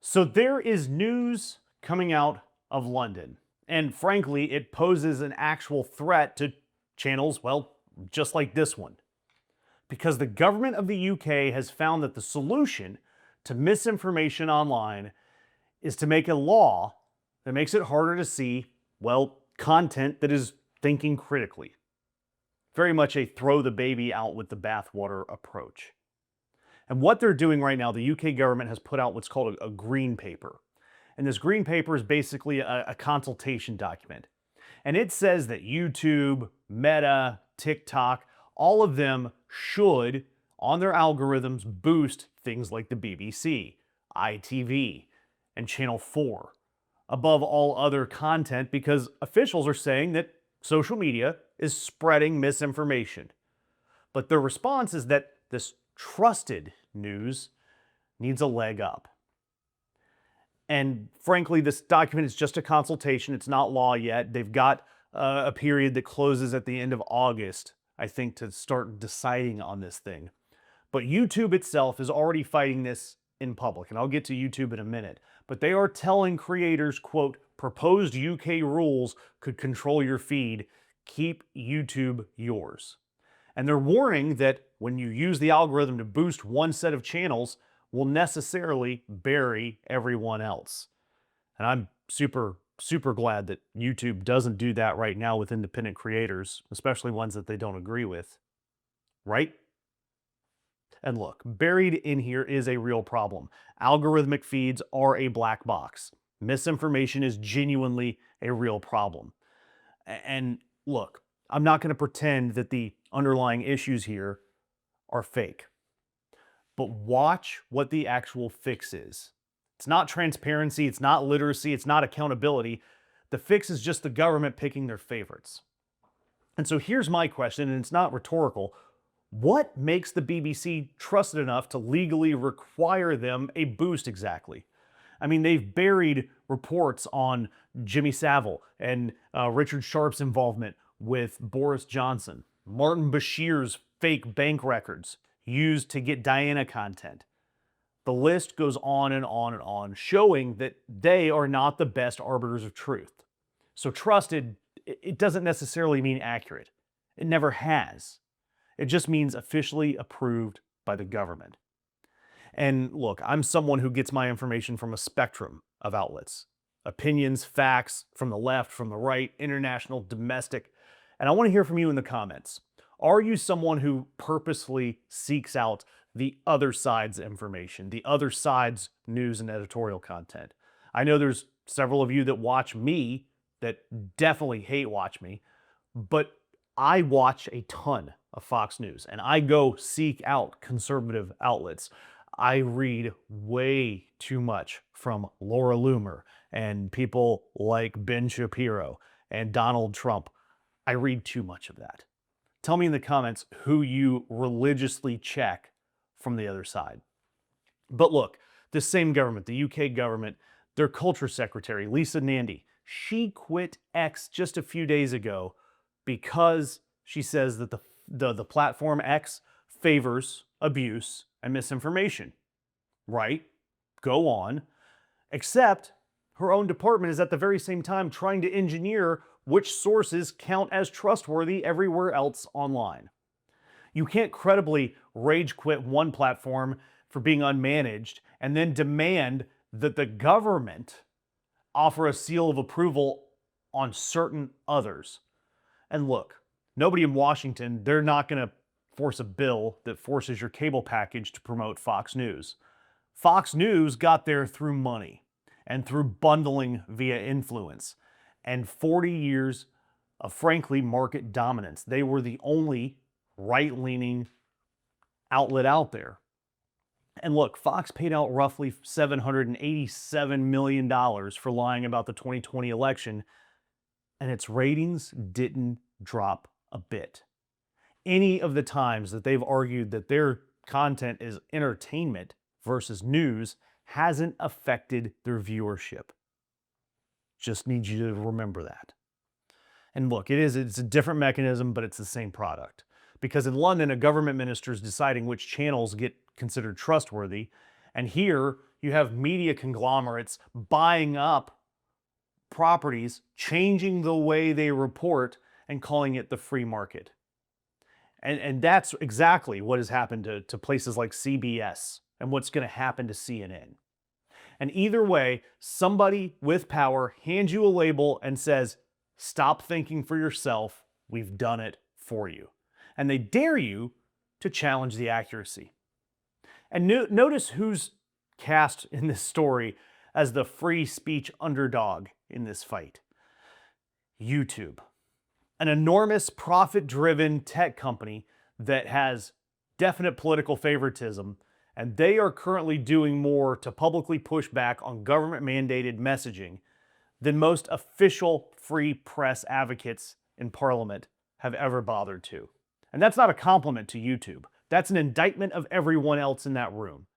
So there is news coming out of London, and frankly, it poses an actual threat to channels, well, just like this one, because the government of the UK has found that the solution to misinformation online is to make a law that makes it harder to see, well, content that is thinking critically. Very much a throw the baby out with the bathwater approach. And what they're doing right now, the UK government has put out what's called a green paper. And this green paper is basically a consultation document. And it says that YouTube, Meta, TikTok, all of them should, on their algorithms, boost things like the BBC, ITV, and Channel 4 above all other content because officials are saying that social media is spreading misinformation. But their response is that this trusted news needs a leg up. And frankly, this document is just a consultation. It's not law yet. They've got a period that closes at the end of August, I think, to start deciding on this thing. But YouTube itself is already fighting this in public, and I'll get to YouTube in a minute. But they are telling creators, quote, proposed UK rules could control your feed. Keep YouTube yours. And they're warning that when you use the algorithm to boost one set of channels, will necessarily bury everyone else. And I'm super glad that YouTube doesn't do that right now with independent creators, especially ones that they don't agree with. Right? And look, buried in here is a real problem. Algorithmic feeds are a black box. Misinformation is genuinely a real problem. And look, I'm not going to pretend that the underlying issues here are fake. But watch what the actual fix is. It's not transparency, it's not literacy, it's not accountability. The fix is just the government picking their favorites. And so here's my question, and it's not rhetorical. What makes the BBC trusted enough to legally require them a boost exactly? I mean, they've buried reports on Jimmy Savile and Richard Sharp's involvement with Boris Johnson, Martin Bashir's fake bank records used to get Diana content. The list goes on and on and on, showing that they are not the best arbiters of truth. So trusted, it doesn't necessarily mean accurate. It never has. It just means officially approved by the government. And look, I'm someone who gets my information from a spectrum of outlets. Opinions, facts, from the left, from the right, international, domestic. And I want to hear from you in the comments. Are you someone who purposely seeks out the other side's information, the other side's news and editorial content? I know there's several of you that watch me that definitely hate watch me, but I watch a ton of Fox News and I go seek out conservative outlets. I read way too much from Laura Loomer and people like Ben Shapiro and Donald Trump. I read too much of that. Tell me in the comments who you religiously check from the other side. But look, this same government, the UK government, their culture secretary, Lisa Nandy, she quit X just a few days ago because she says that the platform X favors abuse and misinformation. Right? Go on. Except her own department is at the very same time trying to engineer which sources count as trustworthy everywhere else online. You can't credibly rage quit one platform for being unmanaged and then demand that the government offer a seal of approval on certain others. And look, nobody in Washington, they're not going to force a bill that forces your cable package to promote Fox News. Fox News got there through money and through bundling via influence and 40 years of, frankly, market dominance. They were the only right-leaning outlet out there. And look, Fox paid out roughly $787 million for lying about the 2020 election, and its ratings didn't drop a bit. Any of the times that they've argued that their content is entertainment versus news hasn't affected their viewership. Just need you to remember that. And look, it's a different mechanism, but it's the same product. Because in London, a government minister is deciding which channels get considered trustworthy, And here you have media conglomerates buying up properties, changing the way they report, and calling it the free market. And that's exactly what has happened to places like CBS and what's going to happen to CNN. And either way, somebody with power hands you a label and says, stop thinking for yourself, we've done it for you. And they dare you to challenge the accuracy. And notice who's cast in this story as the free speech underdog in this fight. YouTube, an enormous profit-driven tech company that has definite political favoritism, and they are currently doing more to publicly push back on government-mandated messaging than most official free press advocates in Parliament have ever bothered to. And that's not a compliment to YouTube. That's an indictment of everyone else in that room.